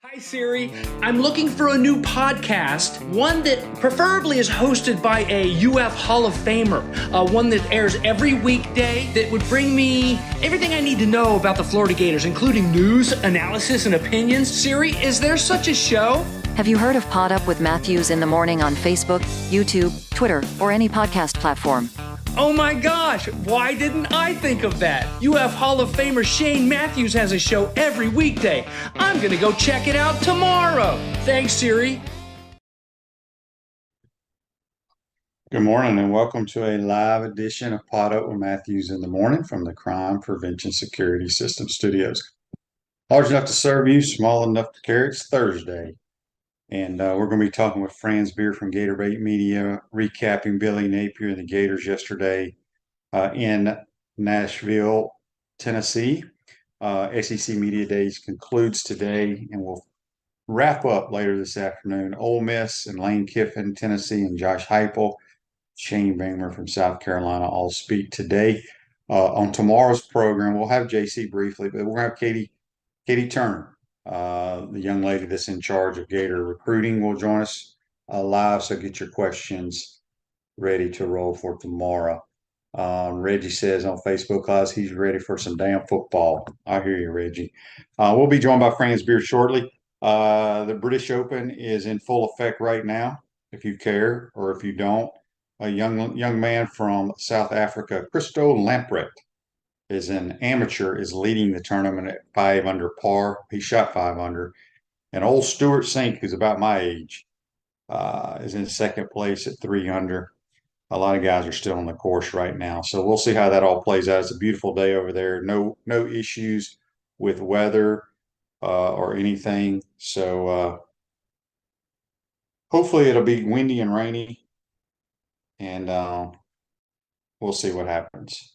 Hi Siri, I'm looking for a new podcast, one that preferably is hosted by a UF Hall of Famer, one that airs every weekday that would bring me everything I need to know about the Florida Gators, including news, analysis, and opinions. Siri, is there such a show? Have you heard of PodUp with Matthews in the morning on Facebook, YouTube, Twitter, or any podcast platform? Oh my gosh, why didn't I think of that? UF Hall of Famer Shane Matthews has a show every weekday. I'm gonna go check it out tomorrow. Thanks, Siri. Good morning and welcome to a live edition of PodUp with Matthews in the morning from the Crime Prevention Security System Studios. Large enough to serve you, small enough to carry. It's Thursday. And we're going to be talking with Franz Beard from Gator Media, recapping Billy Napier and the Gators yesterday in Nashville, Tennessee. SEC Media Days concludes today, and we'll wrap up later this afternoon. Ole Miss and Lane Kiffin, Tennessee, and Josh Heupel, Shane Beamer from South Carolina all speak today. On tomorrow's program, we'll have JC briefly, but we're going to have Katie Turner. The young lady that's in charge of Gator recruiting will join us live, so get your questions ready to roll for tomorrow. Reggie says on Facebook Live he's ready for some damn football. I hear you, Reggie. We'll be joined by Franz Beard shortly. The British Open is in full effect right now, if you care or if you don't. A young man from South Africa, Christo Lamprecht, is an amateur, is leading the tournament at 5 under par. He shot 5 under. And old Stuart Sink, who's about my age, is in second place at 3 under. A lot of guys are still on the course right now. So we'll see how that all plays out. It's a beautiful day over there. No issues with weather or anything. So hopefully it'll be windy and rainy. And we'll see what happens.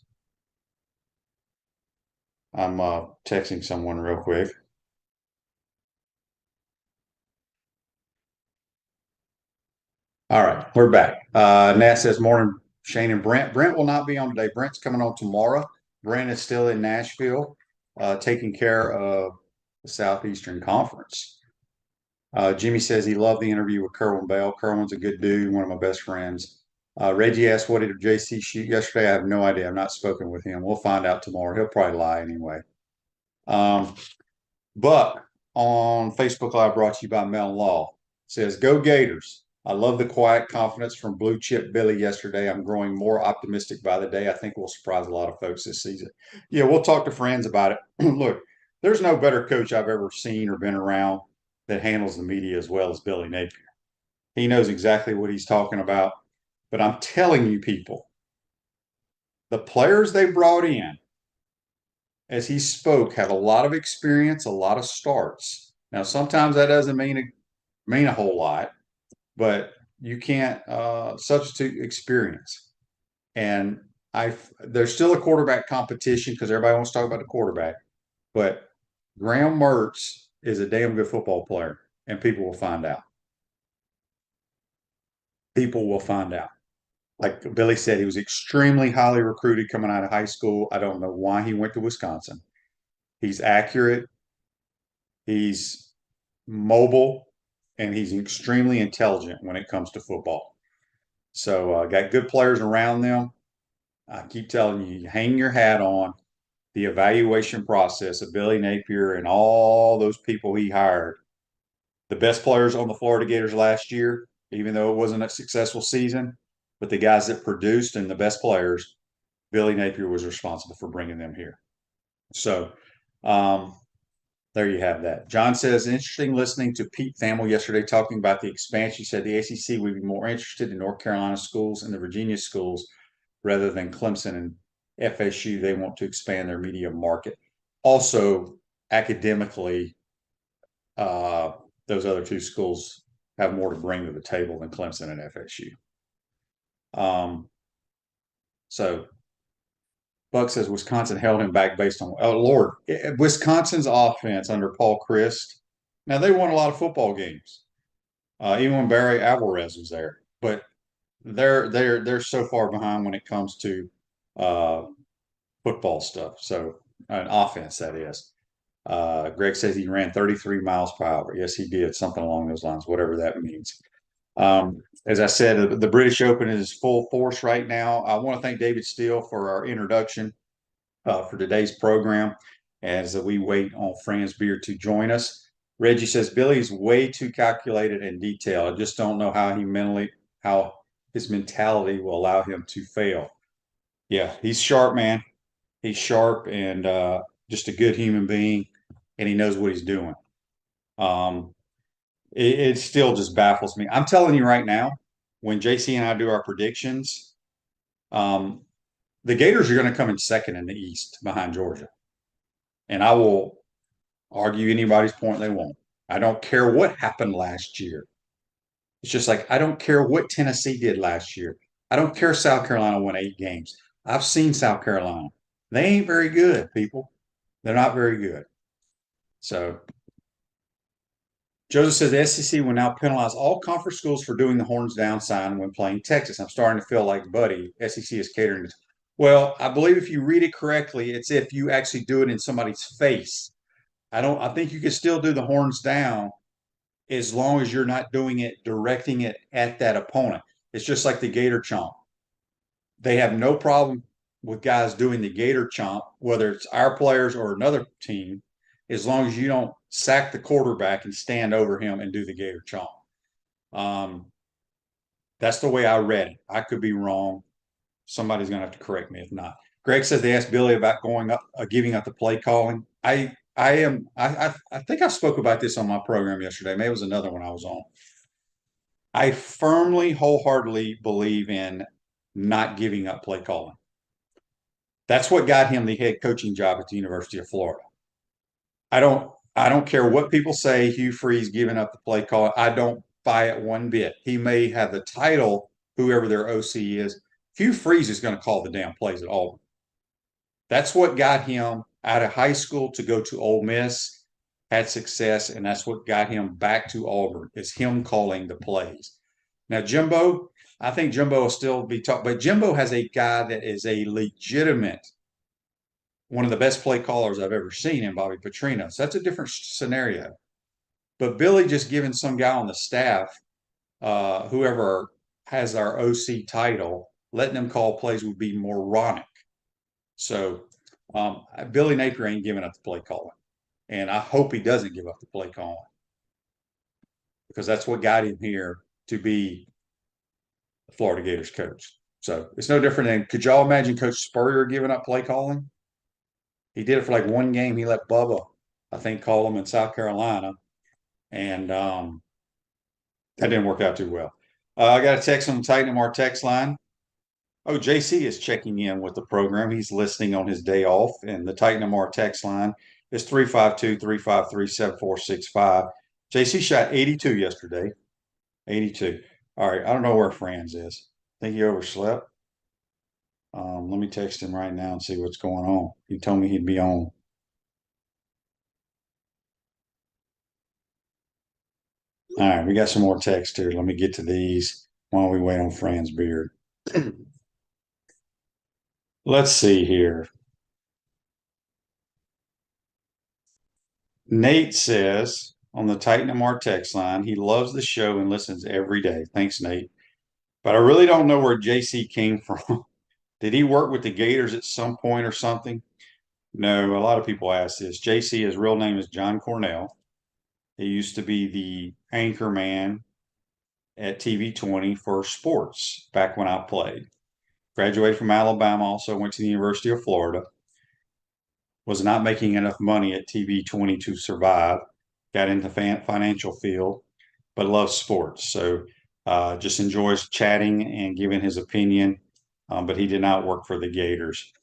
I'm texting someone real quick. All right, we're back. Nat says, morning, Shane and Brent. Brent will not be on today. Brent's coming on tomorrow. Brent is still in Nashville, taking care of the Southeastern Conference. Jimmy says he loved the interview with Kerwin Bell. Kerwin's a good dude, one of my best friends. Reggie asked, what did JC shoot yesterday? I have no idea. I've not spoken with him. We'll find out tomorrow. He'll probably lie anyway. Buck on Facebook Live, brought to you by Mel Law, says, go Gators. I love the quiet confidence from Blue Chip Billy yesterday. I'm growing more optimistic by the day. I think we'll surprise a lot of folks this season. Yeah, we'll talk to friends about it. Look, there's no better coach I've ever seen or been around that handles the media as well as Billy Napier. He knows exactly what he's talking about. But I'm telling you, people, the players they brought in, as he spoke, have a lot of experience, a lot of starts. Now, sometimes that doesn't mean a whole lot, but you can't substitute experience. And there's still a quarterback competition because everybody wants to talk about the quarterback. But Graham Mertz is a damn good football player, and people will find out. People will find out. Like Billy said, he was extremely highly recruited coming out of high school. I don't know why he went to Wisconsin. He's accurate. He's mobile. And he's extremely intelligent when it comes to football. So got good players around them. I keep telling you, hang your hat on the evaluation process of Billy Napier and all those people he hired. The best players on the Florida Gators last year, even though it wasn't a successful season, but the guys that produced and the best players, Billy Napier was responsible for bringing them here. So there you have that. John says, interesting listening to Pete Thamel yesterday talking about the expansion. He said the ACC would be more interested in North Carolina schools and the Virginia schools rather than Clemson and FSU. They want to expand their media market. Also, academically, those other two schools have more to bring to the table than Clemson and FSU. So Buck says Wisconsin held him back based on, oh, Lord, Wisconsin's offense under Paul Chryst. Now, they won a lot of football games, even when Barry Alvarez was there. But they're so far behind when it comes to football stuff. So, an offense, that is. Greg says he ran 33 miles per hour. Yes, he did, something along those lines, whatever that means. As I said, the British Open is full force right now. I want to thank David Steele for our introduction for today's program as we wait on Franz Beard to join us. Reggie says Billy's way too calculated and detailed. I just don't know how his mentality will allow him to fail. Yeah, he's sharp, man. He's sharp and just a good human being, and he knows what he's doing. It still just baffles me. I'm telling you right now, when JC and I do our predictions, the Gators are going to come in second in the East behind Georgia. And I will argue anybody's point they want. I don't care what happened last year. It's just like I don't care what Tennessee did last year. I don't care South Carolina won 8 games. I've seen South Carolina. They ain't very good, people. They're not very good. So Joseph says the SEC will now penalize all conference schools for doing the horns down sign when playing Texas. I'm starting to feel like, buddy, SEC is catering to. Well, I believe if you read it correctly, it's if you actually do it in somebody's face. I think you can still do the horns down as long as you're not doing it, directing it at that opponent. It's just like the Gator chomp. They have no problem with guys doing the Gator chomp, whether it's our players or another team, as long as you don't sack the quarterback and stand over him and do the Gator chomp. That's the way I read it. I could be wrong. Somebody's going to have to correct me if not. Greg says they asked Billy about giving up the play calling. I think I spoke about this on my program yesterday. Maybe it was another one I was on. I firmly, wholeheartedly believe in not giving up play calling. That's what got him the head coaching job at the University of Florida. I don't care what people say, Hugh Freeze giving up the play call. I don't buy it one bit. He may have the title, whoever their OC is. Hugh Freeze is going to call the damn plays at Auburn. That's what got him out of high school to go to Ole Miss, had success, and that's what got him back to Auburn, is him calling the plays. Now, Jimbo, I think Jimbo will still be taught, but Jimbo has a guy that is a legitimate, one of the best play callers I've ever seen in Bobby Petrino. So that's a different scenario. But Billy just giving some guy on the staff, whoever has our OC title, letting them call plays would be moronic. So Billy Napier ain't giving up the play calling. And I hope he doesn't give up the play calling, because that's what got him here to be the Florida Gators coach. So it's no different than, could y'all imagine Coach Spurrier giving up play calling? He did it for like one game. He let Bubba, I think, call him in South Carolina. And that didn't work out too well. I got a text on the Titan MR text line. Oh, JC is checking in with the program. He's listening on his day off. And the Titan MR text line is 352-353-7465. JC shot 82 yesterday. 82. All right. I don't know where Franz is. I think he overslept. Let me text him right now and see what's going on. He told me he'd be on. All right, we got some more text here. Let me get to these while we wait on Franz Beard. Let's see here. Nate says on the Titan MR text line, he loves the show and listens every day. Thanks, Nate. But I really don't know where JC came from. Did he work with the Gators at some point or something? No, a lot of people ask this. JC, his real name is John Cornell. He used to be the anchor man at TV 20 for sports back when I played. Graduated from Alabama, also went to the University of Florida. Was not making enough money at TV 20 to survive. Got into the financial field, but loves sports. So just enjoys chatting and giving his opinion. But he did not work for the Gators.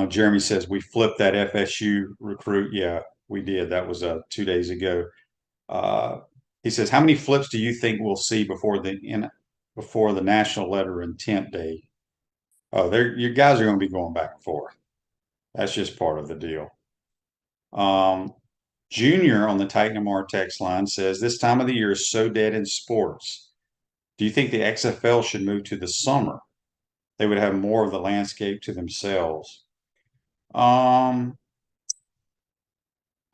Jeremy says, we flipped that FSU recruit. Yeah, we did. That was 2 days ago. He says, how many flips do you think we'll see before the National Letter of Intent Day? Oh, you guys are going to be going back and forth. That's just part of the deal. Junior on the Titan MR text line says, this time of the year is so dead in sports. Do you think the XFL should move to the summer? They would have more of the landscape to themselves.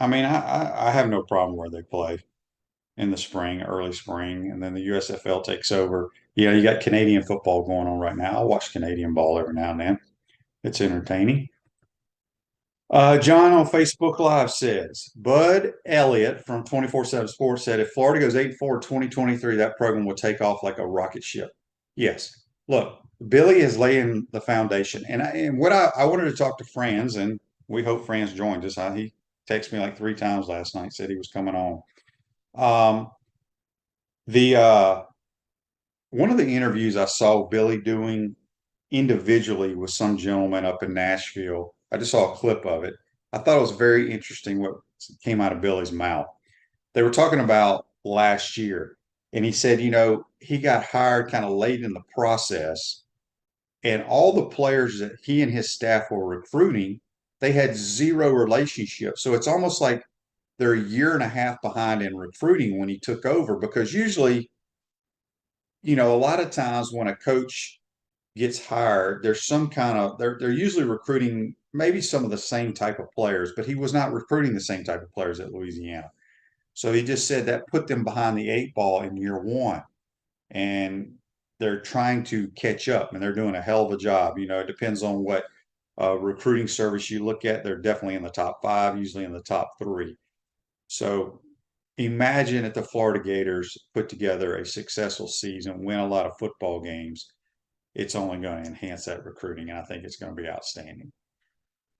I mean, I have no problem where they play in the spring, early spring, and then the USFL takes over. You got Canadian football going on right now. I'll watch Canadian ball every now and then. It's entertaining. John on Facebook Live says, Bud Elliott from 24/7 Sports said, if Florida goes 8-4 2023, that program will take off like a rocket ship. Yes. Look, Billy is laying the foundation. And what I wanted to talk to Franz, and we hope Franz joins us. He texted me like 3 times last night, said he was coming on. The one of the interviews I saw Billy doing individually with some gentleman up in Nashville. I just saw a clip of it. I thought it was very interesting what came out of Billy's mouth. They were talking about last year, and he said, he got hired kind of late in the process, and all the players that he and his staff were recruiting, they had zero relationship. So it's almost like they're a year and a half behind in recruiting when he took over, because usually, a lot of times when a coach gets hired, there's some kind of they're usually recruiting maybe some of the same type of players, but he was not recruiting the same type of players at Louisiana. So he just said that put them behind the 8 ball in year one. And they're trying to catch up, and they're doing a hell of a job. It depends on what recruiting service you look at. They're definitely in the top 5, usually in the top 3. So imagine if the Florida Gators put together a successful season, win a lot of football games. It's only going to enhance that recruiting, and I think it's going to be outstanding.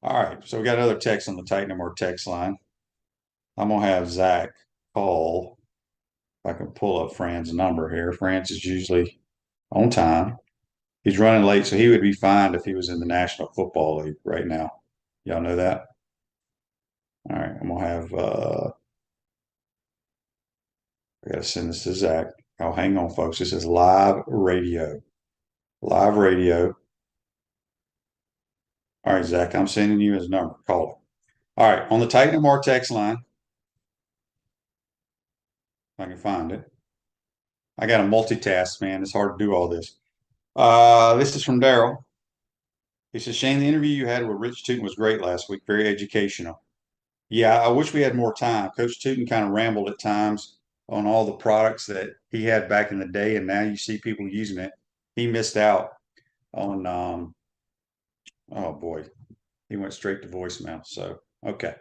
All right, so we got another text on the Titan More text line. I'm going to have Zach call. If I can pull up Fran's number here. Franz is usually on time. He's running late, so he would be fine if he was in the National Football League right now. Y'all know that? All right, I'm going to have I got to send this to Zach. Oh, hang on, folks. This is live radio. Live radio. All right, Zach, I'm sending you his number. Call him. All right, on the Titan and More text line, if I can find it. I got to multitask, man. It's hard to do all this. This is from Daryl. He says, Shane, the interview you had with Rich Tootin was great last week. Very educational. Yeah, I wish we had more time. Coach Tootin kind of rambled at times on all the products that he had back in the day, and now you see people using it. He missed out on, oh boy, he went straight to voicemail. So, okay.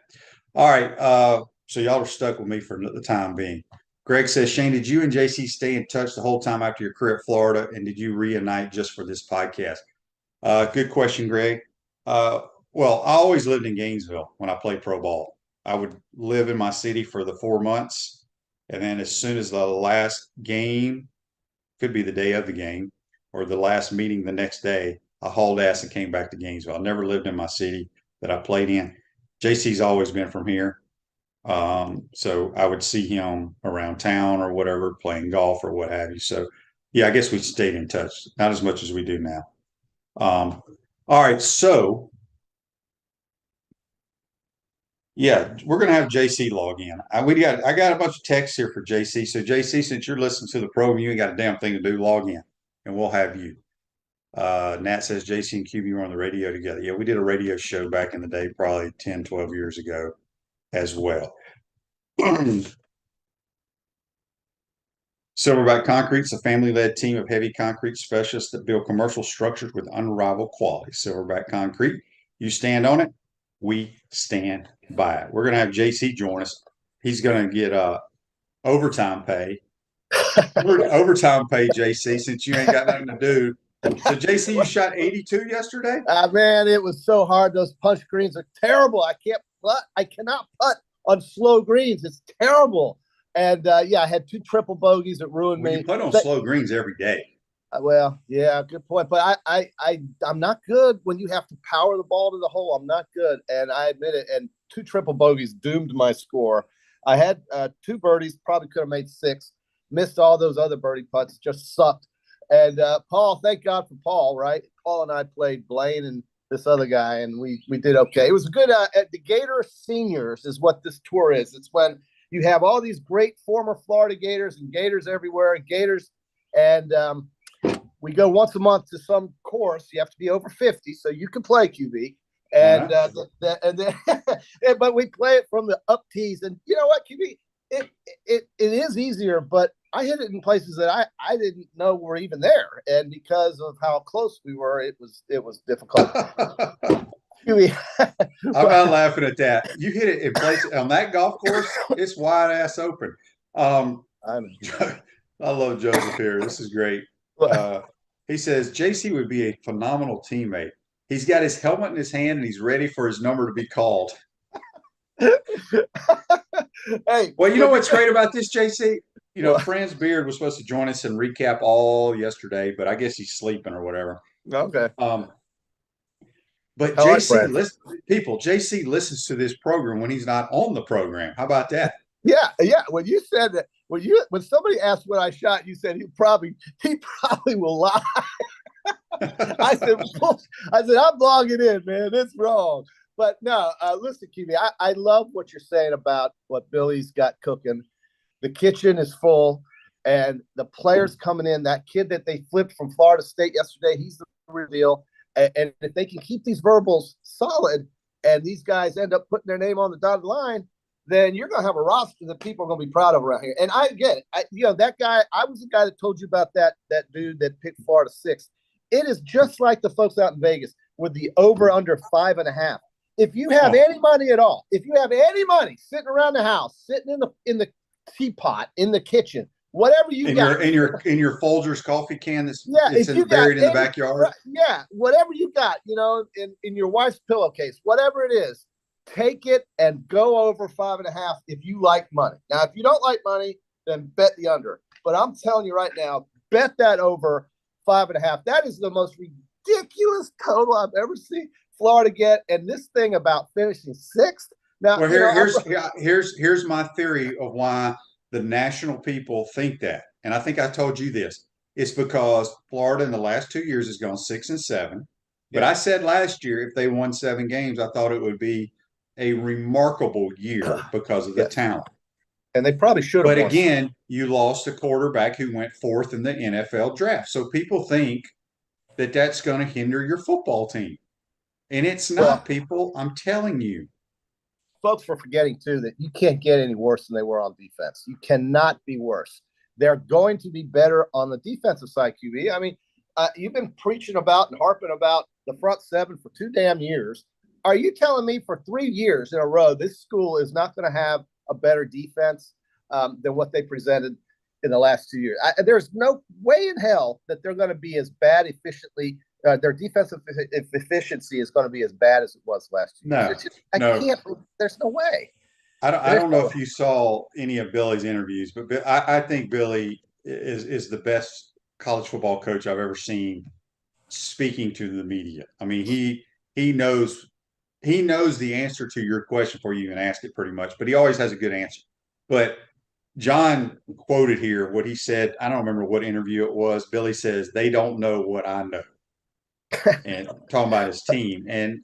All right. So y'all are stuck with me for the time being. Greg says, Shane, did you and JC stay in touch the whole time after your career at Florida, and did you reunite just for this podcast? Good question, Greg. Well, I always lived in Gainesville when I played pro ball. I would live in my city for the 4 months, and then as soon as the last game, could be the day of the game, or the last meeting the next day, I hauled ass and came back to Gainesville. I never lived in my city that I played in. JC's always been from here. So I would see him around town or whatever, playing golf or what have you. So yeah, I guess we stayed in touch, not as much as we do now. All right. So yeah, we're going to have JC log in. I got a bunch of texts here for JC. So JC, since you're listening to the program, you ain't got a damn thing to do, log in and we'll have you. Nat says JC and QB were on the radio together. Yeah, we did a radio show back in the day, probably 10, 12 years ago as well. Silverback Concrete is a family-led team of heavy concrete specialists that build commercial structures with unrivaled quality. Silverback Concrete, you stand on it, we stand by it. We're going to have JC join us. He's going to get overtime pay. Overtime pay, JC, since you ain't got nothing to do. So, JC, you shot 82 yesterday? Man, it was so hard. Those punch greens are terrible. I cannot putt on slow greens. It's terrible. And, I had 2 triple bogeys that ruined me. You putt on slow greens every day. Well, yeah, good point. But I'm not good when you have to power the ball to the hole. I'm not good, and I admit it. And 2 triple bogeys doomed my score. I had 2 birdies, probably could have made 6. Missed all those other birdie putts, just sucked. And Paul, thank God for Paul, right? Paul and I played Blaine and this other guy, and we did okay. It was a good at the Gator Seniors is what this tour is. It's when you have all these great former Florida Gators and Gators everywhere, and we go once a month to some course. You have to be over 50, so you can play QB. And and then, but we play it from the up tees, and you know what, QB, it is easier, but I hit it in places that I didn't know were even there, and because of how close we were, it was difficult. I'm not laughing at that. You hit it in place on that golf course. It's wide ass open. I love Joseph here. This is great. He says JC would be a phenomenal teammate. He's got his helmet in his hand and he's ready for his number to be called. Hey, well, you know what's great about this, JC? You know, Franz Beard was supposed to join us and recap all yesterday, but I guess he's sleeping or whatever. Okay. But JC listens to this program when he's not on the program. How about that? Yeah. When you said that, when somebody asked what I shot, you said he probably will lie. I said, I'm logging in, man. It's wrong. But no, listen, QB, I love what you're saying about what Billy's got cooking. The kitchen is full, and the players coming in. That kid that they flipped from Florida State yesterday, he's the real deal. And if they can keep these verbals solid, and these guys end up putting their name on the dotted line, then you're going to have a roster that people are going to be proud of around here. And I get it. That guy, I was the guy that told you about that dude that picked Florida 6. It is just like the folks out in Vegas with the over under 5.5. If you have any money at all, if you have any money sitting around the house, sitting in the teapot, in the kitchen, whatever you got in your Folgers coffee can that's buried in the backyard. Yeah, whatever you got, in your wife's pillowcase, whatever it is, take it and go over 5.5 if you like money. Now, if you don't like money, then bet the under. But I'm telling you right now, bet that over 5.5. That is the most ridiculous total I've ever seen Florida get. And this thing about finishing 6th. Now, well, here's my theory of why the national people think that. And I think I told you this. It's because Florida in the last 2 years has gone 6-7. But I said last year, if they won 7 games, I thought it would be a remarkable year because of the talent. And they probably should have. But again, you lost a quarterback who went 4th in the NFL draft. So people think that that's going to hinder your football team. And it's not, people. I'm telling you. Folks were forgetting, too, that you can't get any worse than they were on defense. You cannot be worse. They're going to be better on the defensive side, QB. I mean, you've been preaching about and harping about the front 7 for 2 damn years. Are you telling me for 3 years in a row this school is not going to have a better defense than what they presented in the last 2 years? There's no way in hell that they're going to be as bad efficiently. Their defensive efficiency is going to be as bad as it was last year. There's no way. I don't know if you saw any of Billy's interviews, but I think Billy is the best college football coach I've ever seen speaking to the media. I mean, he knows the answer to your question before you even ask it pretty much, but he always has a good answer. But John quoted here what he said. I don't remember what interview it was. Billy says, they don't know what I know. And talking about his team. And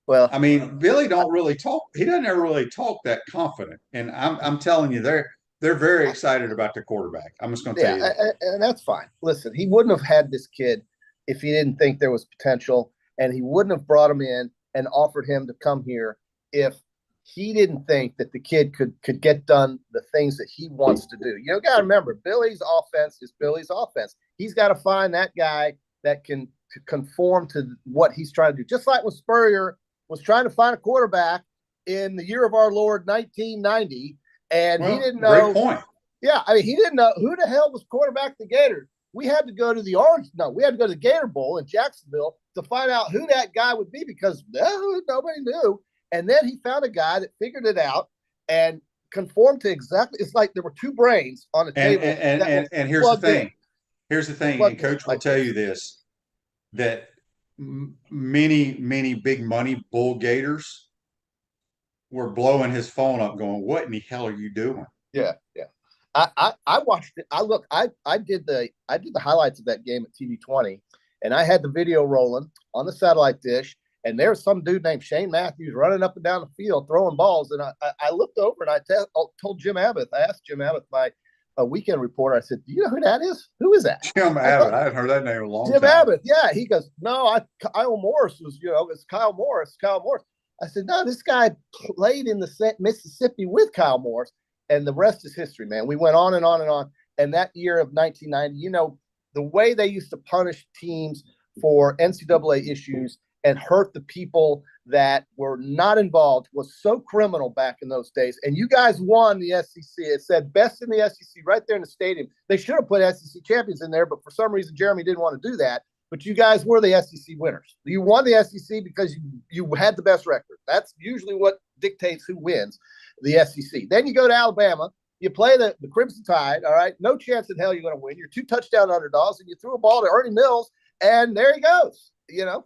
well, I mean, Billy don't really talk. He doesn't ever really talk that confident. And I'm telling you, they're very excited about the quarterback. I'm just going to tell you that. And that's fine. Listen, he wouldn't have had this kid if he didn't think there was potential, and he wouldn't have brought him in and offered him to come here if he didn't think that the kid could get done the things that he wants to do. You got to remember, Billy's offense is Billy's offense. He's got to find that guy that can conform to what he's trying to do. Just like when Spurrier was trying to find a quarterback in the year of our Lord 1990, and he didn't know. Great point. Yeah, I mean, he didn't know who the hell was quarterback the Gators. We had to go to the Gator Bowl in Jacksonville to find out who that guy would be because nobody knew. And then he found a guy that figured it out and conformed to exactly. It's like there were 2 brains on the table. And here's the thing. Here's the thing, and Coach will tell you this, that many big money bull Gators were blowing his phone up going, what in the hell are you doing? Yeah. I watched it. I did the highlights of that game at TV 20, and I had the video rolling on the satellite dish, and there's some dude named Shane Matthews running up and down the field throwing balls, and I looked over and I told Jim Abbott. I asked Jim Abbott, my a weekend reporter. I said, "Do you know who that is? Who is that?" Jim Abbott. I hadn't heard that name in a long Jim time. Abbott. Yeah. He goes, "No, Kyle Morris was, it's Kyle Morris. Kyle Morris." I said, "No, this guy played in the Mississippi with Kyle Morris." And the rest is history, man. We went on and on and on. And that year of 1990, the way they used to punish teams for NCAA issues and hurt the people that were not involved was so criminal back in those days. And you guys won the SEC. It said best in the SEC right there in the stadium. They should have put SEC champions in there, but for some reason, Jeremy didn't want to do that. But you guys were the SEC winners. You won the SEC because you had the best record. That's usually what dictates who wins the SEC. Then you go to Alabama. You play the Crimson Tide, all right? No chance in hell you're going to win. You're 2 touchdown underdogs, and you threw a ball to Ernie Mills, and there he goes,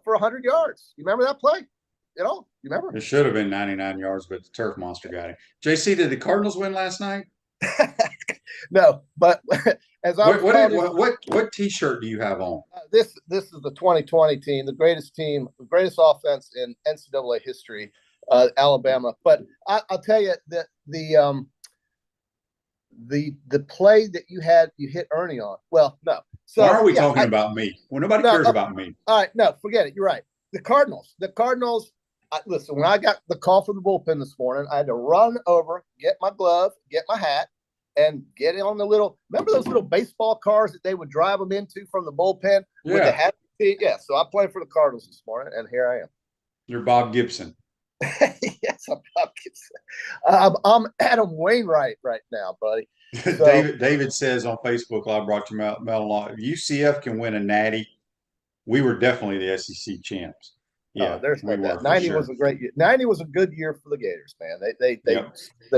for 100 yards. You remember that play? You remember? It should have been 99 yards, but the turf monster got it. JC, did the Cardinals win last night? No, but as I what T-shirt do you have on? This is the 2020 team, the greatest offense in NCAA history, Alabama. But I'll tell you that the play that you hit Ernie on. Well, no. So why are we talking about me? Well, nobody cares about me. All right, no, forget it. You're right. The Cardinals. Listen, when I got the call from the bullpen this morning, I had to run over, get my glove, get my hat, and get on the remember those little baseball cars that they would drive them into from the bullpen with the hat? Yeah, so I played for the Cardinals this morning, and here I am. You're Bob Gibson. Yes, I'm Bob Gibson. I'm Adam Wainwright right now, buddy. So, David says on Facebook, I brought you mail along. If UCF can win a natty, we were definitely the SEC champs. Yeah, there's no doubt. 90 was a great year. 90 was a good year for the Gators, man. They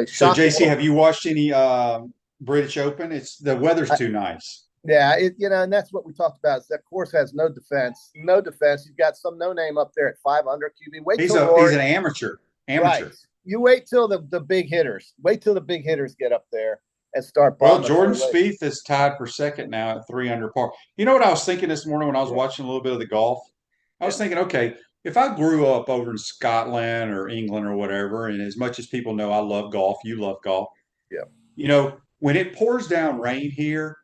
shot. So JC, have you watched any British Open? The weather's too nice. Yeah, and that's what we talked about. Is that course has no defense. No defense. You've got some no name up there at 500 QB. He's an amateur. Right. You wait till the big hitters. Wait till the big hitters get up there and start. Well, Jordan Spieth is tied for second now at 3 under par. You know what I was thinking this morning when I was watching a little bit of the golf? I was thinking, okay, if I grew up over in Scotland or England or whatever, and as much as people know I love golf, you love golf. Yeah. When it pours down rain here,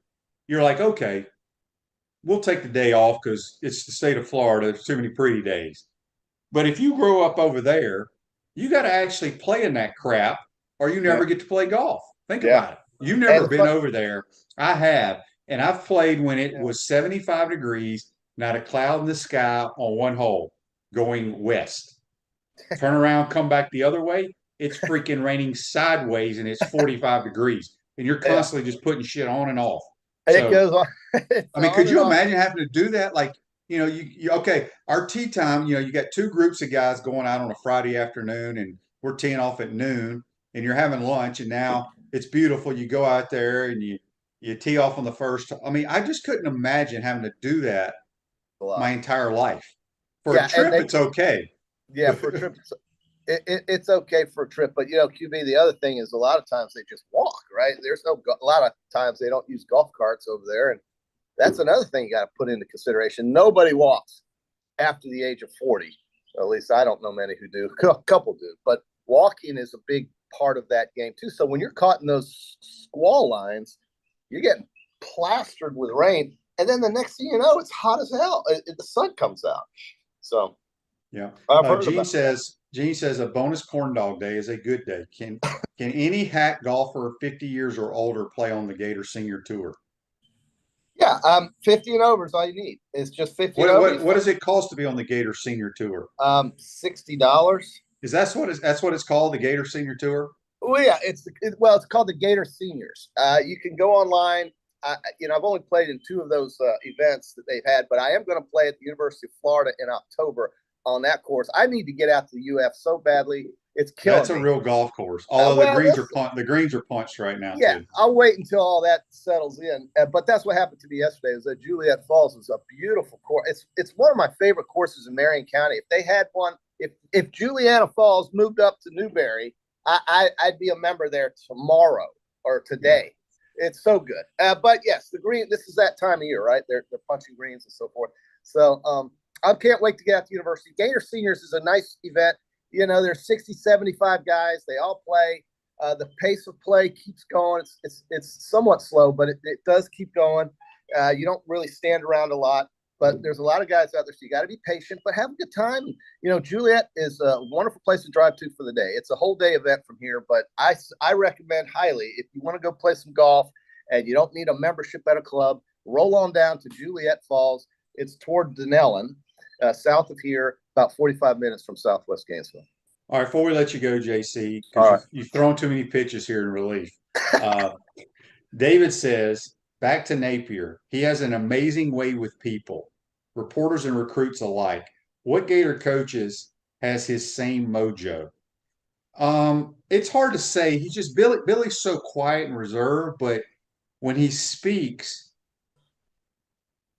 you're like, okay, we'll take the day off because it's the state of Florida. There's too many pretty days. But if you grow up over there, you got to actually play in that crap or you never get to play golf. Think about it. You've never been over there. I have. And I've played when it was 75 degrees, not a cloud in the sky on one hole going west. Turn around, come back the other way. It's freaking raining sideways and it's 45 degrees. And you're constantly just putting shit on and off. So, it goes on. I mean, could you imagine having to do that? Like, okay, our tee time, you got 2 groups of guys going out on a Friday afternoon and we're teeing off at noon and you're having lunch and now it's beautiful. You go out there and you tee off on the first. I mean, I just couldn't imagine having to do that my entire life. For a trip, it's okay. Yeah, for a trip, it's okay for a trip. But, QB, the other thing is a lot of times they just walk, right? There's a lot of times they don't use golf carts over there. And that's another thing you got to put into consideration. Nobody walks after the age of 40. Or at least I don't know many who do. A couple do. But walking is a big part of that game, too. So when you're caught in those squall lines, you're getting plastered with rain. And then the next thing you know, it's hot as hell. The sun comes out. So, yeah. Gene says a bonus corn dog day is a good day. Can any hack golfer 50 years or older play on the Gator Senior Tour? Yeah, 50 and over is all you need. It's just 50 and over. What does it cost to be on the Gator Senior Tour? $60. Is that's what it's called, the Gator Senior Tour? Well, yeah, it's called the Gator Seniors. You can go online. I've only played in 2 of those events that they've had, but I am going to play at the University of Florida in October on that course. I need to get out to the UF so badly. It's killing me. That's a real golf course. Although the greens are punched right now. Yeah, too. I'll wait until all that settles in. But that's what happened to me yesterday. Is that Juliet Falls is a beautiful course. It's one of my favorite courses in Marion County. If they had one, if Juliana Falls moved up to Newberry, I'd be a member there tomorrow or today. It's so good. But yes, the green, this is that time of year, right? They're punching greens and so forth. So I can't wait to get out to university. Gator Seniors is a nice event. There's 60, 75 guys. They all play. The pace of play keeps going. It's somewhat slow, but it does keep going. You don't really stand around a lot, but there's a lot of guys out there, so you got to be patient, but have a good time. Juliet is a wonderful place to drive to for the day. It's a whole day event from here, but I recommend highly, if you want to go play some golf and you don't need a membership at a club, roll on down to Juliet Falls. It's toward Denellen, south of here, about 45 minutes from Southwest Gainesville. All right, before we let you go, JC, All right. you've thrown too many pitches here in relief. David says, back to Napier, he has an amazing way with people, reporters and recruits alike. What Gator coaches has his same mojo? It's hard to say. He's just Billy's so quiet and reserved, but when he speaks,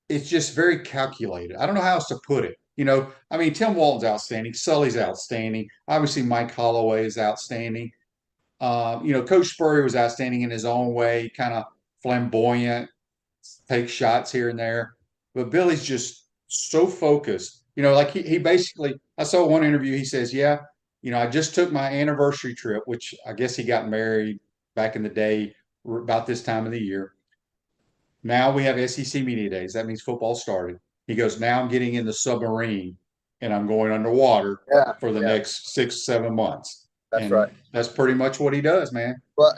it's just very calculated. I don't know how else to put it. Tim Walton's outstanding. Sully's outstanding. Obviously, Mike Holloway is outstanding. Coach Spurrier was outstanding in his own way, kind of flamboyant, takes shots here and there. But Billy's just so focused. Like he basically, I saw one interview, he says, I just took my anniversary trip, which I guess he got married back in the day about this time of the year. Now we have SEC Media Days. That means football started. He goes, now I'm getting in the submarine and I'm going underwater for the next 6-7 months. That's right. That's pretty much what he does, man. Well,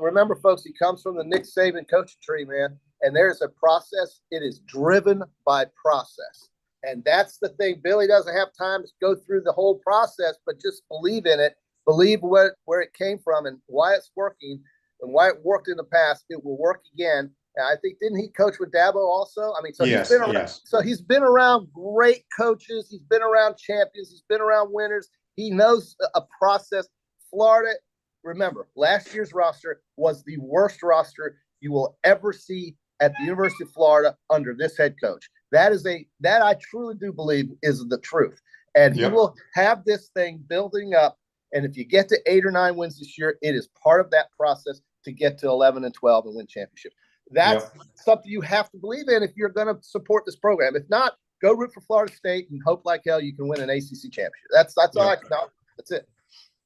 remember, folks, he comes from the Nick Saban coaching tree, man. And there's a process. It is driven by process. And that's the thing. Billy doesn't have time to go through the whole process, but just believe in it. Believe where it came from and why it's working and why it worked in the past. It will work again. And I think, didn't he coach with Dabo also? Yes, he's been around. Yes. So he's been around great coaches. He's been around champions. He's been around winners. He knows a process. Florida, remember, last year's roster was the worst roster you will ever see at the University of Florida under this head coach. That I truly do believe is the truth. And he will have this thing building up. And if you get to 8 or 9 wins this year, it is part of that process to get to 11 and 12 and win championships. That's something you have to believe in if you're going to support this program. If not, go root for Florida State and hope like hell you can win an ACC championship. That's all I can know. That's it.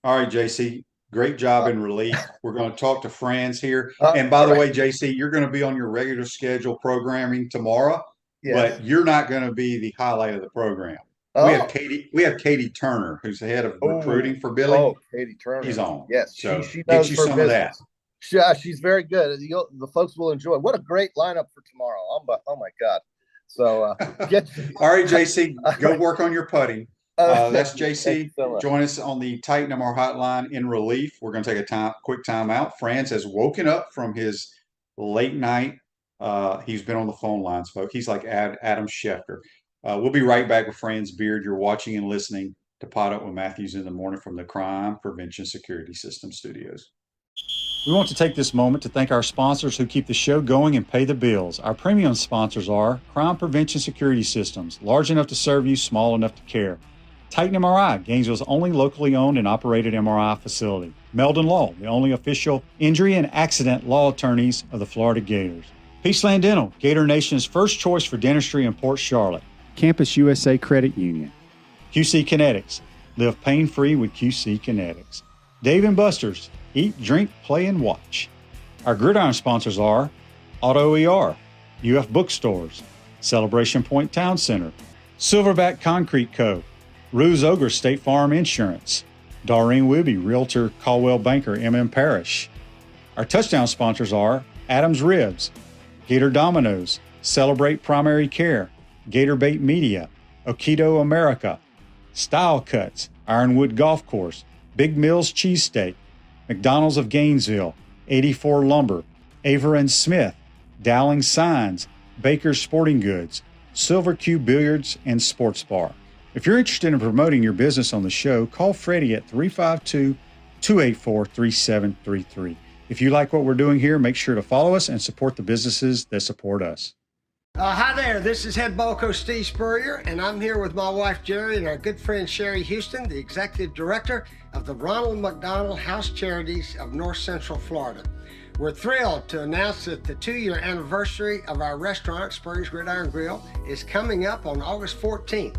All right, JC. Great job in relief. We're going to talk to Franz here. And by the way, JC, you're going to be on your regular schedule programming tomorrow, but you're not going to be the highlight of the program. We have Katie Turner, who's the head of recruiting for Billy. Oh, Katie Turner. He's on. Yes, so she knows get you her some business. of that. She's very good. The folks will enjoy. What a great lineup for tomorrow. Oh my God. So all right, JC, go work on your putting. That's JC. So join us on the Titan MR hotline in relief. We're going to take a quick time out. Franz has woken up from his late night. He's been on the phone lines, folks. He's like Adam Schefter. We'll be right back with Franz Beard. You're watching and listening to PodUp with Matthews in the Morning from the Crime Prevention Security System Studios. We want to take this moment to thank our sponsors who keep the show going and pay the bills. Our premium sponsors are Crime Prevention Security Systems, large enough to serve you, small enough to care. Titan MRI, Gainesville's only locally owned and operated MRI facility. Meldon Law, the only official injury and accident law attorneys of the Florida Gators. Peaceland Dental, Gator Nation's first choice for dentistry in Port Charlotte. Campus USA Credit Union. QC Kinetics, live pain-free with QC Kinetics. Dave & Buster's, eat, drink, play, and watch. Our gridiron sponsors are Auto ER, UF Bookstores, Celebration Point Town Center, Silverback Concrete Co., Rue's Ogre State Farm Insurance, Doreen Wibby, Realtor Caldwell Banker, MM Parish. Our touchdown sponsors are Adams Ribs, Gator Dominoes, Celebrate Primary Care, Gator Bait Media, Okido America, Style Cuts, Ironwood Golf Course, Big Mills Cheesesteak, McDonald's of Gainesville, 84 Lumber, Aver & Smith, Dowling Signs, Baker's Sporting Goods, Silver Cube Billiards and Sports Bar. If you're interested in promoting your business on the show, call Freddie at 352-284-3733. If you like what we're doing here, make sure to follow us and support the businesses that support us. Hi there, this is Head Ball Coach Steve Spurrier, and I'm here with my wife Jerry and our good friend Sherry Houston, the Executive Director of the Ronald McDonald House Charities of North Central Florida. We're thrilled to announce that the 2-year anniversary of our restaurant, Spurrier's Gridiron Grill, is coming up on August 14th.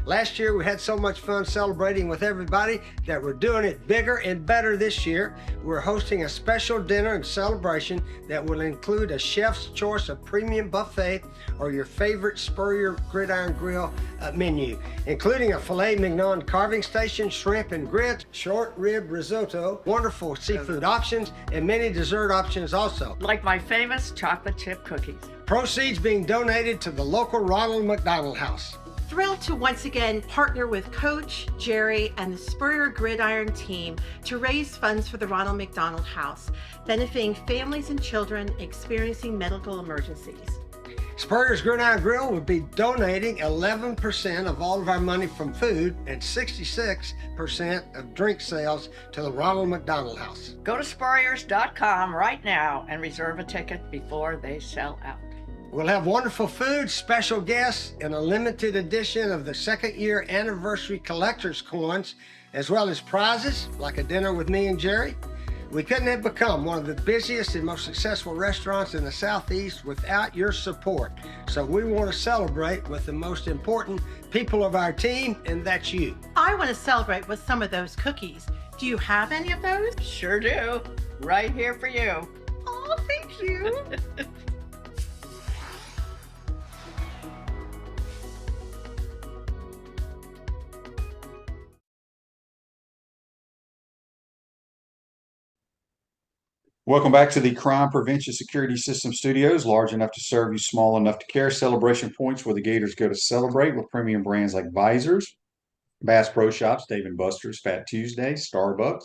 Last year, we had so much fun celebrating with everybody that we're doing it bigger and better this year. We're hosting a special dinner and celebration that will include a chef's choice of premium buffet or your favorite Spurrier Gridiron Grill menu, including a filet mignon carving station, shrimp and grits, short rib risotto, wonderful seafood options, and many dessert options also. Like my famous chocolate chip cookies. Proceeds being donated to the local Ronald McDonald House. Thrilled to once again partner with Coach Jerry and the Spurrier Gridiron team to raise funds for the Ronald McDonald House, benefiting families and children experiencing medical emergencies. Spurrier's Gridiron Grill would be donating 11% of all of our money from food and 66% of drink sales to the Ronald McDonald House. Go to spurriers.com right now and reserve a ticket before they sell out. We'll have wonderful food, special guests, and a limited edition of the second year anniversary collector's coins, as well as prizes like a dinner with me and Jerry. We couldn't have become one of the busiest and most successful restaurants in the Southeast without your support. So we want to celebrate with the most important people of our team, and that's you. I want to celebrate with some of those cookies. Do you have any of those? Sure do. Right here for you. Oh, thank you. Welcome back to the Crime Prevention Security System Studios, large enough to serve you, small enough to care. Celebration points where the Gators go to celebrate with premium brands like Visors, Bass Pro Shops, Dave & Buster's, Fat Tuesday, Starbucks,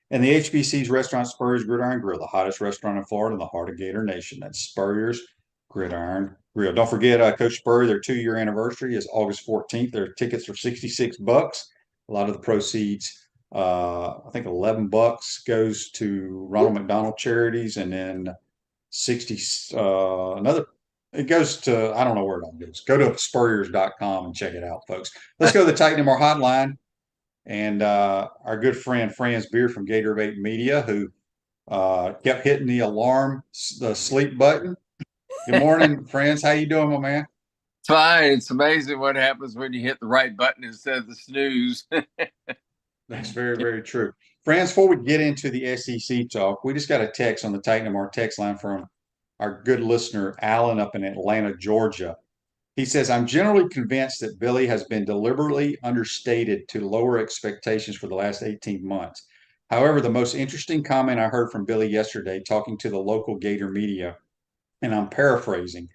and the HBC's restaurant Spurrier's Gridiron Grill, the hottest restaurant in Florida in the heart of Gator Nation. That's Spurrier's Gridiron Grill. Don't forget, Coach Spurrier, their 2-year anniversary is August 14th. Their tickets are $66. A lot of the proceeds, I think $11 goes to Ronald McDonald Charities, and then 60 it goes to, I don't know where it all goes. Go to spurriers.com and check it out, folks. Let's go to the Titan MR hotline, and our good friend Franz Beard from Gator Media, who kept hitting the sleep button. Good morning, Franz. How you doing, my man? Fine. It's amazing what happens when you hit the right button instead of the snooze. That's very, very true. Franz, before we get into the SEC talk, we just got a text on the Titan MR text line from our good listener, Alan, up in Atlanta, Georgia. He says, I'm generally convinced that Billy has been deliberately understated to lower expectations for the last 18 months. However, the most interesting comment I heard from Billy yesterday, talking to the local Gator media, and I'm paraphrasing,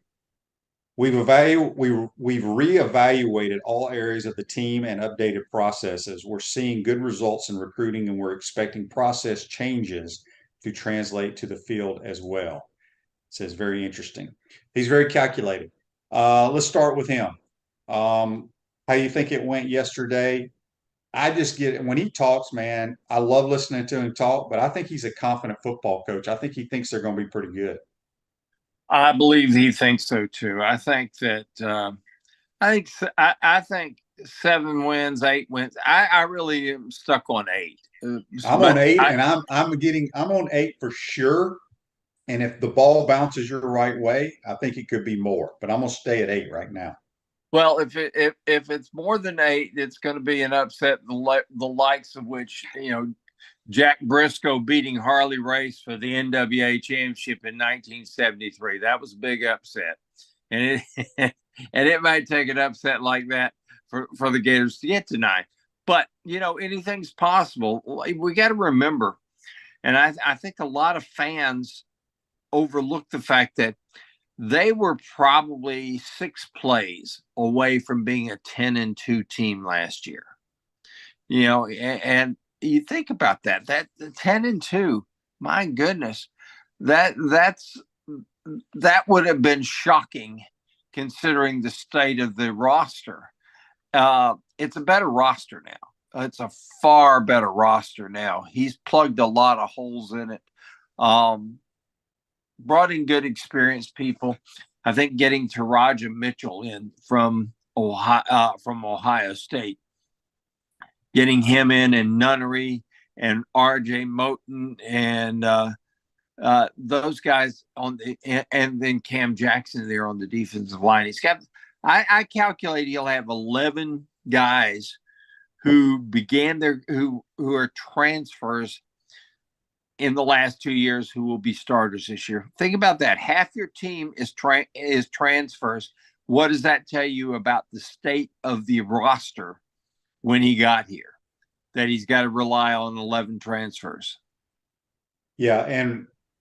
we've reevaluated all areas of the team and updated processes. We're seeing good results in recruiting, and we're expecting process changes to translate to the field as well. It says very interesting. He's very calculated. Let's start with him. How you think it went yesterday? I just get, when he talks, man, I love listening to him talk, but I think he's a confident football coach. I think he thinks they're going to be pretty good. I believe he thinks so too. I think that I think 7 wins, 8 wins. I really am stuck on 8. I'm on 8, and I'm on 8 for sure. And if the ball bounces your right way, I think it could be more. But I'm gonna stay at 8 right now. Well, if it's more than 8, it's going to be an upset. The likes of which, Jack Briscoe beating Harley Race for the NWA championship in 1973. That was a big upset. And it might take an upset like that for the Gators to get to 9. But, anything's possible. We got to remember, and I think a lot of fans overlook the fact that they were probably 6 plays away from being a 10-2 team last year. And you think about that the 10-2, my goodness, that would have been shocking considering the state of the roster. It's a better roster now. It's a far better roster now. He's plugged a lot of holes in it. Brought in good experienced people. I think getting Taraja Mitchell in from Ohio State, getting him in, and Nunnery and R.J. Moten and those guys and then Cam Jackson there on the defensive line. He's got, I calculate he'll have 11 guys who who are transfers in the last 2 years who will be starters this year. Think about that. Half your team is transfers. What does that tell you about the state of the roster when he got here? That he's got to rely on 11 transfers. Yeah,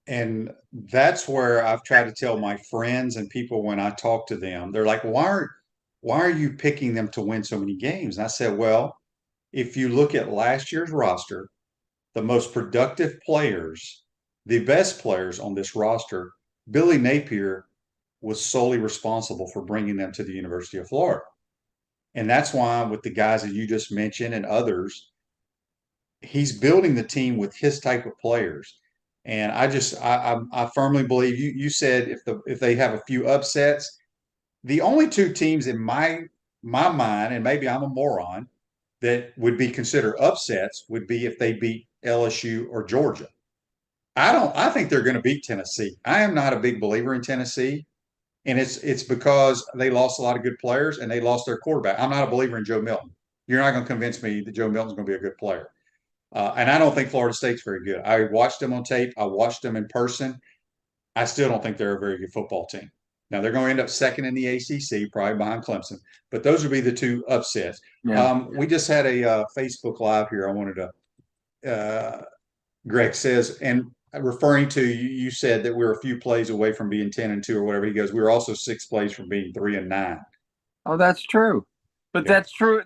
and that's where I've tried to tell my friends and people when I talk to them. They're like, why are you picking them to win so many games? And I said, well, if you look at last year's roster, the most productive players, the best players on this roster, Billy Napier was solely responsible for bringing them to the University of Florida. And that's why with the guys that you just mentioned and others, he's building the team with his type of players. And I firmly believe you said if they have a few upsets, the only two teams in my mind, and maybe I'm a moron, that would be considered upsets would be if they beat LSU or Georgia. I think they're going to beat Tennessee. I am not a big believer in Tennessee. And it's because they lost a lot of good players and they lost their quarterback. I'm not a believer in Joe Milton. You're not going to convince me that Joe Milton's going to be a good player. And I don't think Florida State's very good. I watched them on tape. I watched them in person. I still don't think they're a very good football team. Now, they're going to end up second in the ACC, probably behind Clemson. But those would be the two upsets. Yeah. We just had a Facebook Live here. I wanted to Greg says, and referring to you said that we're a few plays away from being 10-2 or whatever. He goes, we were also 6 plays from being 3-9. Oh, that's true. But Yeah. that's true.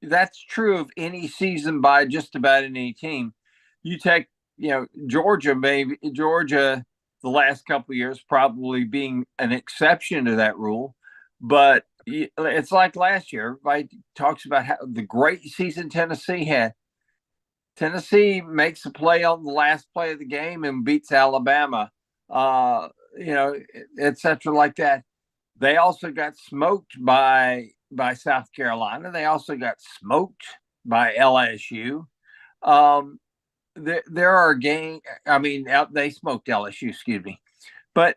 That's true of any season by just about any team. You take, Georgia, the last couple of years probably being an exception to that rule. But it's like last year. Everybody talks about how the great season Tennessee had. Tennessee makes a play on the last play of the game and beats Alabama, et cetera, like that. They also got smoked by South Carolina. They also got smoked by LSU. There are games. They smoked LSU, excuse me, but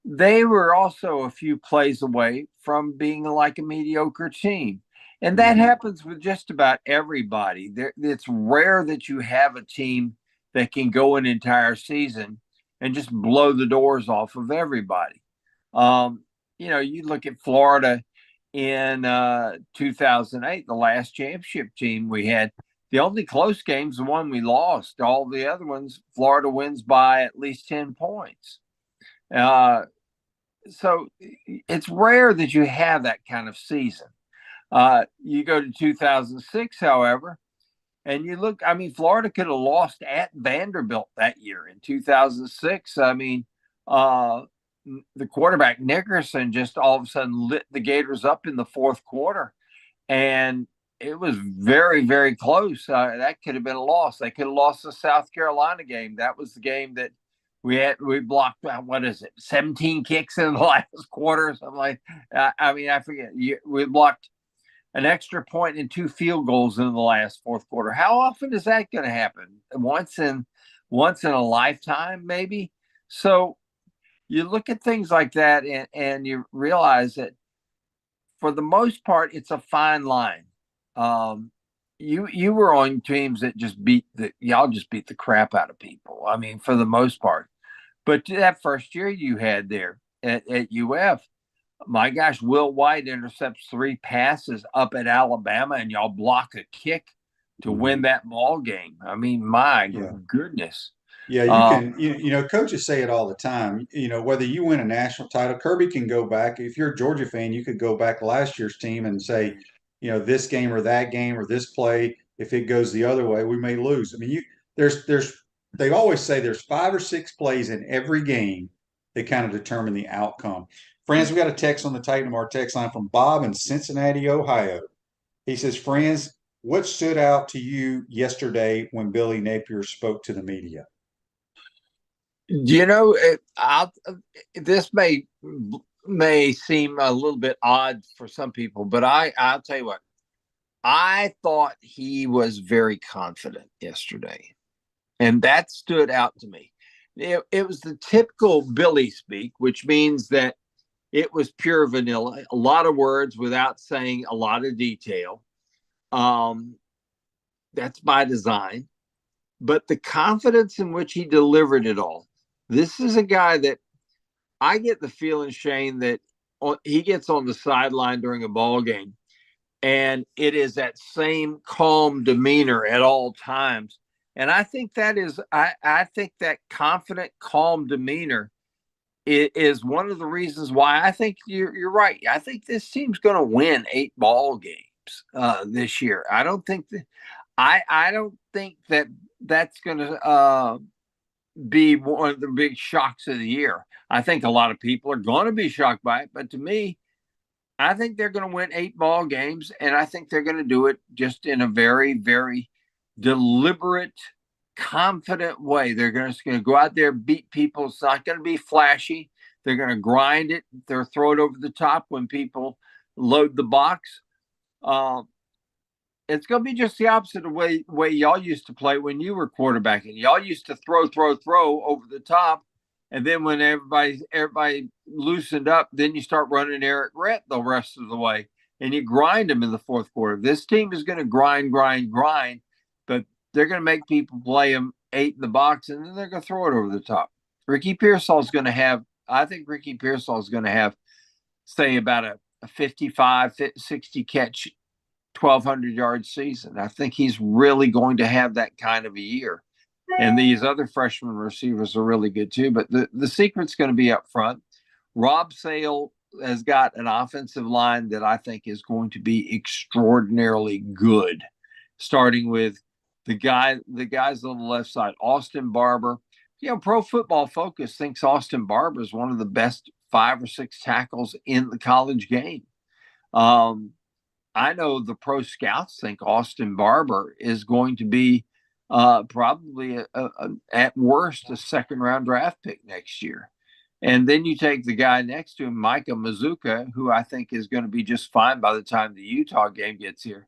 they were also a few plays away from being like a mediocre team. And that happens with just about everybody. It's rare that you have a team that can go an entire season and just blow the doors off of everybody. You look at Florida in 2008, the last championship team we had. The only close game's the one we lost. All the other ones, Florida wins by at least 10 points. So it's rare that you have that kind of season. You go to 2006, however, and you look, Florida could have lost at Vanderbilt that year in 2006. The quarterback Nickerson just all of a sudden lit the Gators up in the fourth quarter, and it was very, very close. That could have been a loss. They could have lost the South Carolina game. That was the game that we blocked, 17 kicks in the last quarter or something like that. I forget. We blocked an extra point and 2 field goals in the last fourth quarter. How often is that going to happen? Once in a lifetime, maybe? So you look at things like that and you realize that for the most part, it's a fine line. You were on teams that y'all just beat the crap out of people. For the most part. But that first year you had there at UF, my gosh, Will White intercepts 3 passes up at Alabama, and y'all block a kick to win that ball game. My goodness. Yeah, you can. Coaches say it all the time. Whether you win a national title, Kirby can go back. If you're a Georgia fan, you could go back last year's team and say, this game or that game or this play. If it goes the other way, we may lose. They always say there's 5 or 6 plays in every game that kind of determine the outcome. Friends, we got a text on the Titan of our text line from Bob in Cincinnati, Ohio. He says, friends, what stood out to you yesterday when Billy Napier spoke to the media? This may seem a little bit odd for some people, but I'll tell you what, I thought he was very confident yesterday, and that stood out to me. It was the typical Billy speak, which means that it was pure vanilla, a lot of words without saying a lot of detail. That's by design. But the confidence in which he delivered it all. This is a guy that I get the feeling, Shane, that he gets on the sideline during a ball game, and it is that same calm demeanor at all times. And I think that is, I think that confident, calm demeanor is one of the reasons why I think you're right. I think this team's going to win 8 ball games this year. I don't think that I don't think that that's going to be one of the big shocks of the year. I think a lot of people are going to be shocked by it, but to me, I think they're going to win 8 ball games, and I think they're going to do it just in a very, very deliberate, confident way. They're just going to go out there, beat people. It's not going to be flashy. They're going to grind it. They'll throw it over the top when people load the box. It's going to be just the opposite of the way y'all used to play when you were quarterbacking. Y'all used to throw over the top, and then when everybody loosened up, then you start running Eric Rhett the rest of the way, and you grind them in the fourth quarter. This team is going to grind, but they're going to make people play them 8 in the box, and then they're going to throw it over the top. Ricky Pearsall is going to have, say, about a 55, 60 catch, 1,200 yard season. I think he's really going to have that kind of a year. And these other freshman receivers are really good too. But the secret's going to be up front. Rob Sale has got an offensive line that I think is going to be extraordinarily good, starting with the guys on the left side. Austin Barber. Pro Football Focus thinks Austin Barber is one of the best 5 or 6 tackles in the college game. I know the pro scouts think Austin Barber is going to be probably at worst a 2nd-round draft pick next year. And then you take the guy next to him, Micah Mazuka, who I think is going to be just fine by the time the Utah game gets here.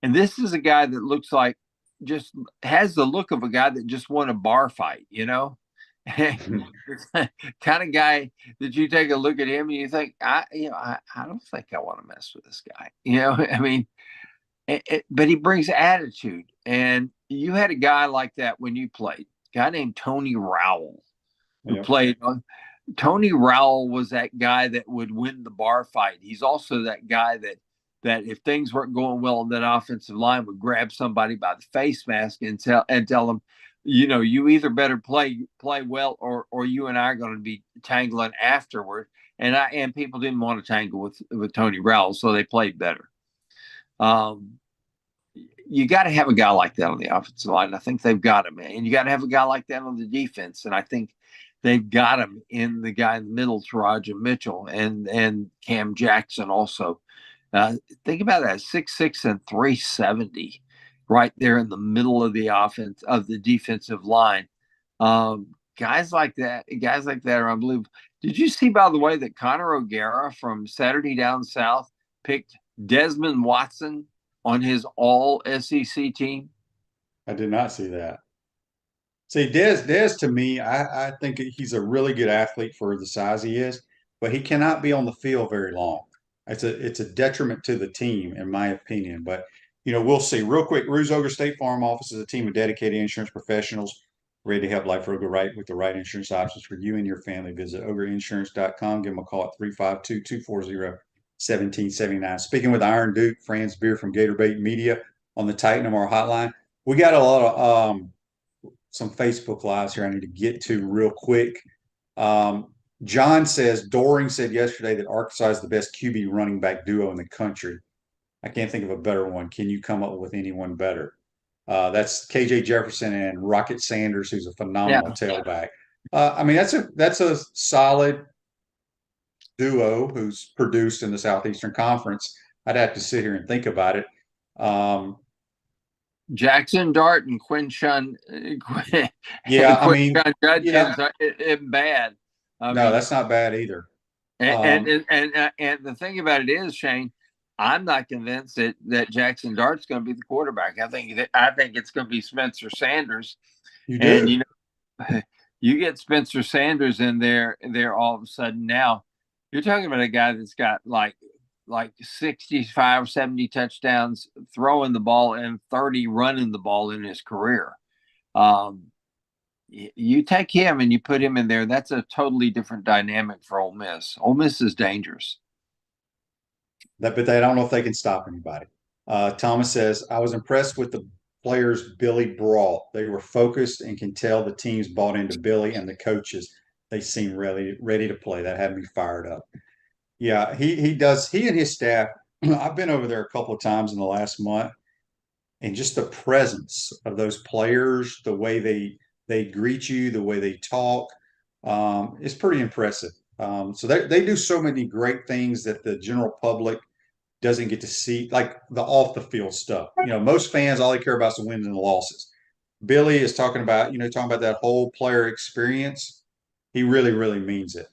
And this is a guy that looks like, just has the look of a guy that just won a bar fight, kind of guy that you take a look at him and you think, I don't think I want to mess with this guy. I mean, but he brings attitude. And you had a guy like that when you played, a guy named Tony Rowell, who played. Tony Rowell was that guy that would win the bar fight. He's also that guy that if things weren't going well on that offensive line, would grab somebody by the face mask and tell them, you either better play well or you and I are going to be tangling afterward. And people didn't want to tangle with Tony Rowell, so they played better. You got to have a guy like that on the offensive line. I think they've got him, and you got to have a guy like that on the defense. And I think they've got him in the guy in the middle, Taraja Mitchell, and Cam Jackson also. Think about that, 6'6" and 370, right there in the middle of the offense of the defensive line. Guys like that are unbelievable. Did you see, by the way, that Connor O'Gara from Saturday Down South picked Desmond Watson on his all SEC team? I did not see that. See, Des to me, I think he's a really good athlete for the size he is, but he cannot be on the field very long. It's a detriment to the team, in my opinion. But, we'll see. Real quick, Ruse Ogre State Farm Office is a team of dedicated insurance professionals ready to help life go right with the right insurance options for you and your family. Visitogreinsurance.com. Give them a call at 352-240-1779. Speaking with Iron Duke, Franz Beard from Gator Bait Media on the Titan MR hotline. We got a lot of some Facebook Lives here I need to get to real quick. John says, Doring said yesterday that Arkansas is the best QB running back duo in the country. I can't think of a better one. Can you come up with anyone better? That's KJ Jefferson and Rocket Sanders, who's a phenomenal tailback. I mean, that's a solid duo who's produced in the Southeastern Conference. I'd have to sit here and think about it. Jackson Dart and Quinshawn. Bad. No, that's not bad either. And the thing about it is, Shane, I'm not convinced that Jackson Dart's going to be the quarterback. I think it's going to be Spencer Sanders. You do. And you get Spencer Sanders in there all of a sudden now. You're talking about a guy that's got like 65, 70 touchdowns throwing the ball and 30 running the ball in his career. You take him and you put him in there, that's a totally different dynamic for Ole Miss. Ole Miss is dangerous. But they don't know if they can stop anybody. Thomas says, I was impressed with the players Billy brought. They were focused and can tell the teams bought into Billy and the coaches. They seem ready to play. That had me fired up. Yeah, he does. He and his staff, I've been over there a couple of times in the last month, and just the presence of those players, the way they greet you, the way they talk, is pretty impressive. So they do so many great things that the general public doesn't get to see, like the off the field stuff. Most fans, all they care about is the wins and the losses. Billy is talking about that whole player experience. He really, really means it.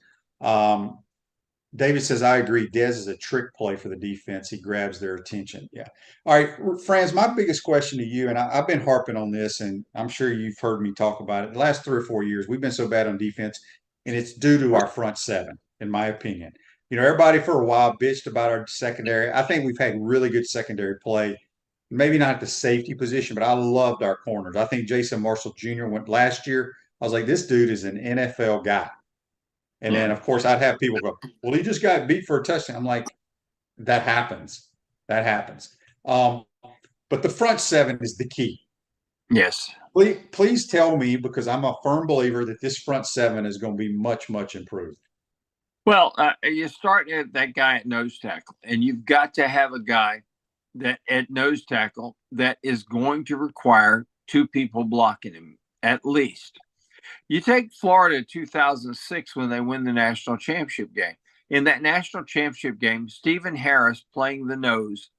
David says, I agree. Dez is a trick play for the defense. He grabs their attention. Yeah. All right, Franz, my biggest question to you, and I've been harping on this, and I'm sure you've heard me talk about it. The last 3 or 4 years, we've been so bad on defense, and it's due to our front seven, in my opinion. Everybody for a while bitched about our secondary. I think we've had really good secondary play. Maybe not at the safety position, but I loved our corners. I think Jason Marshall Jr. went last year. I was like, this dude is an NFL guy. And then, of course, I'd have people go, well, he just got beat for a touchdown. I'm like, that happens. That happens. But the front seven is the key. Yes. Please tell me, because I'm a firm believer that this front seven is going to be much, much improved. Well, you start at that guy at nose tackle, and you've got to have a guy that at nose tackle that is going to require 2 people blocking him at least. You take Florida 2006 when they win the national championship game. In that national championship game, Stephen Harris, playing the nose,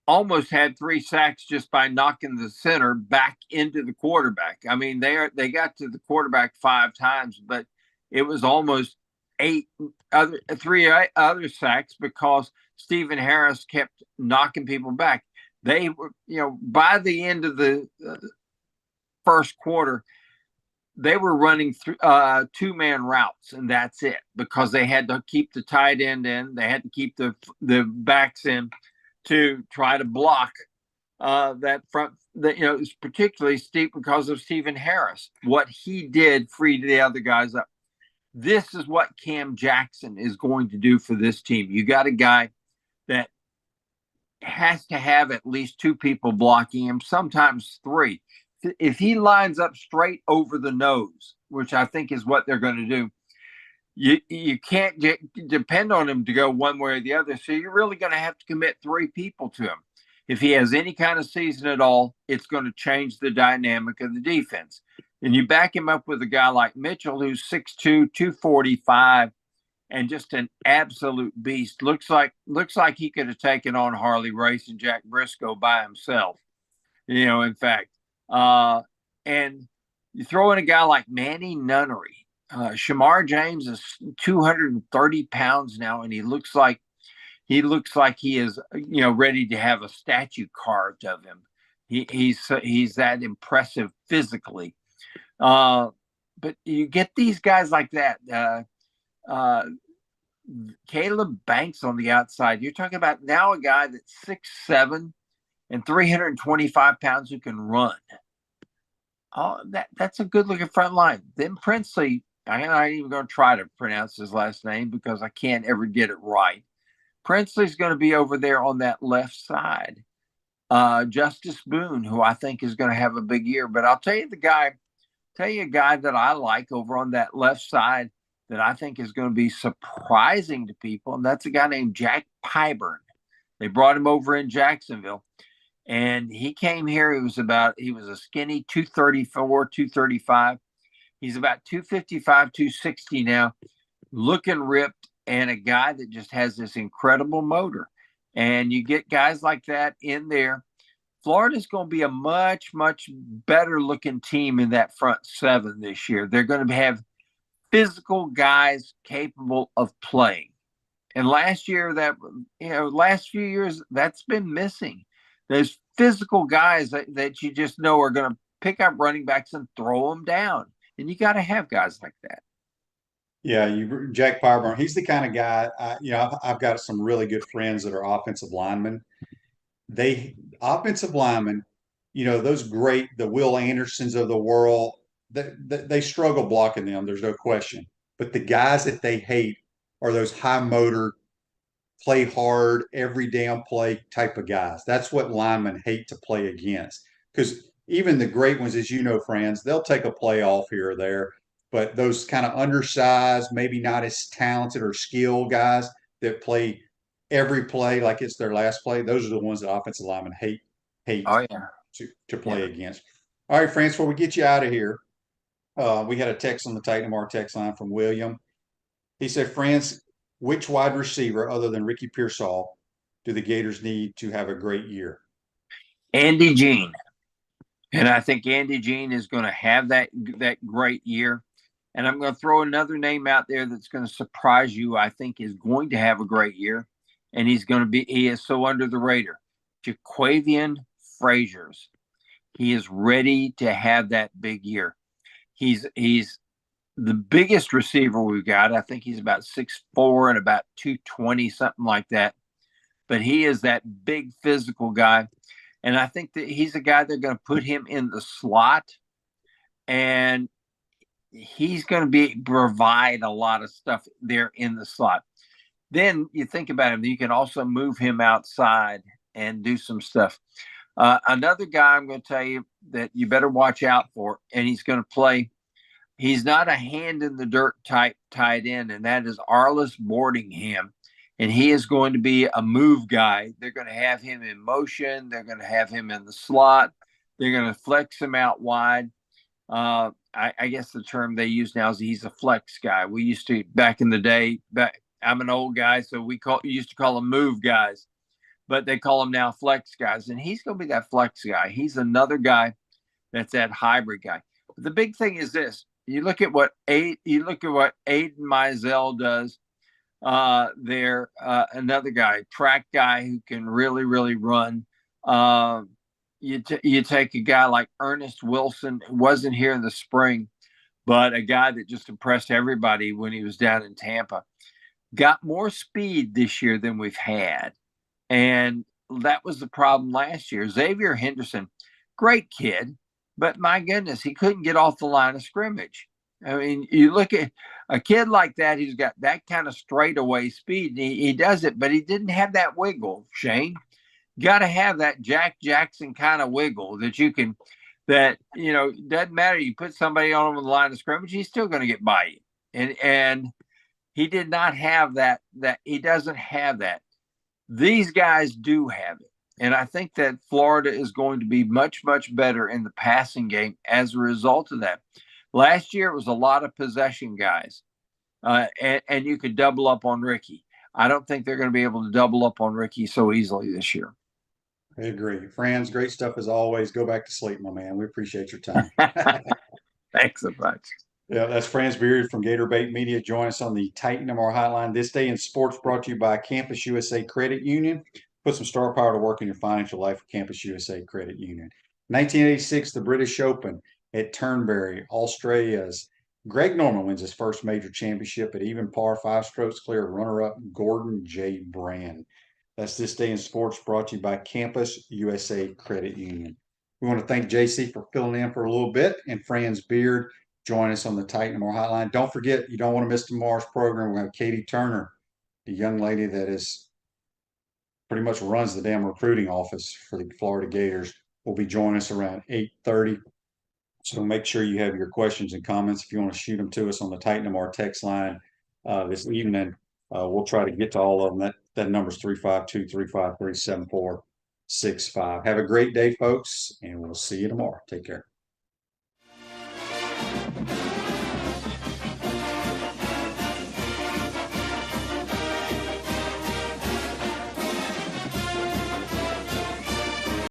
almost had 3 sacks just by knocking the center back into the quarterback. I mean, they got to the quarterback 5 times, but it was almost 3 other sacks because Stephen Harris kept knocking people back. They were, by the end of the first quarter, they were running 2-man routes, and that's it, because they had to keep the tight end in. They had to keep the backs in to try to block that front. It's particularly steep because of Stephen Harris. What he did freed the other guys up. This is what Cam Jackson is going to do for this team. You got a guy that has to have at least 2 people blocking him, sometimes 3. If he lines up straight over the nose, which I think is what they're going to do, you can't depend on him to go one way or the other. So you're really going to have to commit 3 people to him. If he has any kind of season at all, it's going to change the dynamic of the defense. And you back him up with a guy like Mitchell, who's 6'2", 245, and just an absolute beast. Looks like he could have taken on Harley Race and Jack Briscoe by himself. In fact. And you throw in a guy like Manny Nunnery. Shamar James is 230 pounds now, and he looks like he is, ready to have a statue carved of him. He's that impressive physically. But you get these guys like that. Caleb Banks on the outside. You're talking about now a guy that's 6'7" and 325 pounds who can run. Oh, that's a good-looking front line. Then Princely, I'm not even going to try to pronounce his last name because I can't ever get it right. Princely's going to be over there on that left side. Justice Boone, who I think is going to have a big year. But I'll tell you a guy that I like over on that left side that I think is going to be surprising to people, and that's a guy named Jack Pyburn. They brought him over in Jacksonville. And he came here, he was a skinny 234, 235. He's about 255, 260 now, looking ripped, and a guy that just has this incredible motor. And you get guys like that in there. Florida's going to be a much, much better looking team in that front seven this year. They're going to have physical guys capable of playing. And last few years, that's been missing. There's physical guys that you just know are going to pick up running backs and throw them down. And you got to have guys like that. Yeah, Jack Fireburn. He's the kind of guy. I've got some really good friends that are offensive linemen. They offensive linemen, those great the Will Andersons of the world. They struggle blocking them. There's no question. But the guys that they hate are those high motor, play hard every damn play type of guys. That's what linemen hate to play against. Because even the great ones, as you know, Franz, they'll take a play off here or there. But those kind of undersized, maybe not as talented or skilled guys that play every play like it's their last play, those are the ones that offensive linemen hate Oh yeah. to play against. All right, Franz, before we get you out of here, we had a text on the Titan MR text line from William. He said, Franz, which wide receiver other than Ricky Pearsall do the Gators need to have a great year? Andy Jean. And I think Andy Jean is going to have that great year. And I'm going to throw another name out there that's going to surprise you. I think is going to have a great year. And he is so under the radar. Jaquavian Fraziers. He is ready to have that big year. He's the biggest receiver we've got. I think he's about 6'4" and about 220, something like that. But he is that big physical guy. And I think that he's a guy they're going to put him in the slot. And he's going to provide a lot of stuff there in the slot. Then you think about him, you can also move him outside and do some stuff. Another guy I'm going to tell you that you better watch out for, and he's going to play. He's not a hand in the dirt type tight end, and that is Arliss Boardingham. And he is going to be a move guy. They're going to have him in motion. They're going to have him in the slot. They're going to flex him out wide. I guess the term they use now is he's a flex guy. We used to, back in the day, I'm an old guy, so we used to call them move guys. But they call him now flex guys. And he's going to be that flex guy. He's another guy that's that hybrid guy. But the big thing is this. You look at what Aiden Mizell does there. Another guy, track guy who can really, really run. You take a guy like Ernest Wilson, who wasn't here in the spring, but a guy that just impressed everybody when he was down in Tampa. Got more speed this year than we've had. And that was the problem last year. Xavier Henderson, great kid, but my goodness, he couldn't get off the line of scrimmage. I mean, you look at a kid like that, he's got that kind of straightaway speed. And he does it, but he didn't have that wiggle, Shane. Got to have that Jack Jackson kind of wiggle that you can, doesn't matter. You put somebody on the line of scrimmage, he's still going to get by you. And he did not have that he doesn't have that. These guys do have it. And I think that Florida is going to be much, much better in the passing game as a result of that. Last year, it was a lot of possession guys, and you could double up on Ricky. I don't think they're going to be able to double up on Ricky so easily this year. I agree. Franz, great stuff as always. Go back to sleep, my man. We appreciate your time. Thanks so much. Yeah, that's Franz Beard from Gator Bait Media. Join us on the Titan MR Hotline. This Day in Sports brought to you by Campus USA Credit Union. Put some star power to work in your financial life with Campus USA Credit Union. 1986, the British Open at Turnberry, Australia's Greg Norman wins his first major championship at even par, 5 strokes clear, runner-up Gordon J. Brand. That's This Day in Sports brought to you by Campus USA Credit Union. We want to thank JC for filling in for a little bit, and Franz Beard join us on the Titan MR Hotline. Don't forget, you don't want to miss tomorrow's program. We're going to have Katie Turner, the young lady that is pretty much runs the damn recruiting office for the Florida Gators, will be joining us around 8:30. So make sure you have your questions and comments. If you want to shoot them to us on the Titan MR text line this evening, we'll try to get to all of them. That number is 352-353-7465. Have a great day, folks, and we'll see you tomorrow. Take care.